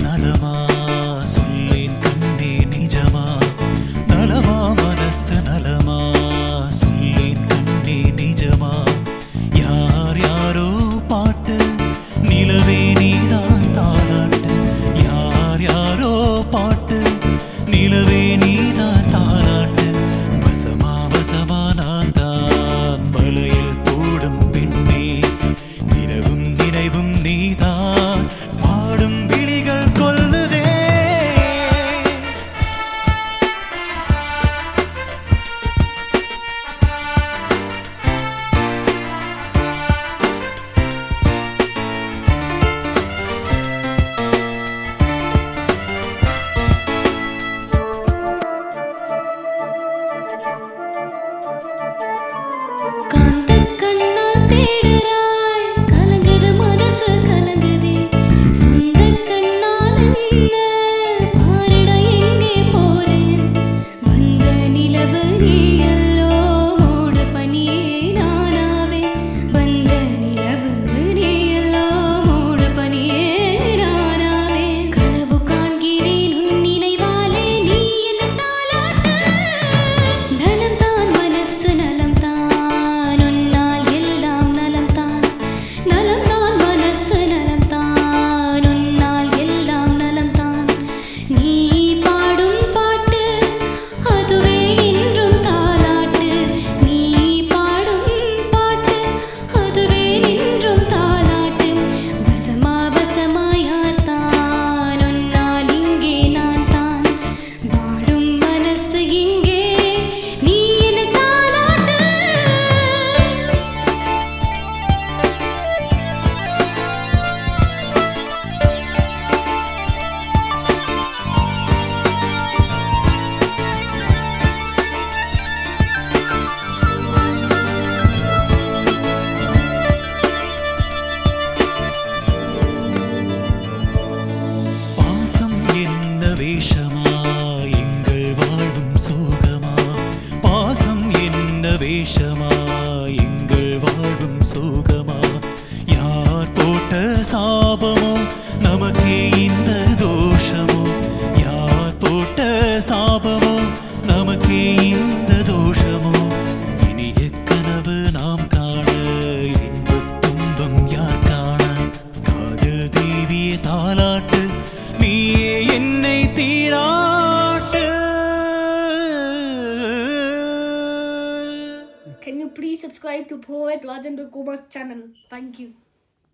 நலமா சொல்லேன் கண்ணே நிஜமா நலமா மனசு நலமா சொல்லேன் கண்ணே நிஜமா யார் யாரோ பாட்டு நிலவே நீதான் தாலாட்டு யார் யாரோ பாட்டு நிலவே நீதான் தாலாட்டு வசமா வசமா நான் தான் வலையில் போடும் பெண்ணே நிலவும் நினைவும் நீதான் பாடும் விழிகள் கொல்லுதே வேஷமா எங்கள் வாழ்வும் சோகமா பாசம் என்ன வேஷமா எங்கள் வாழ்வும் சோகமா யார் போட்ட சாபமோ நமக்கே இந்த தோஷமோ யார் போட்ட சாபமோ நமக்கே இந்த தோஷமோ இனிய கனவு நாம் காண இன்பத் துன்பம் யார் காண காதல் தேவியே தாலாட்டு நீயே என்னை தீராட்டு. Can you please subscribe to Poet Rajendra Kumar's channel? Thank you.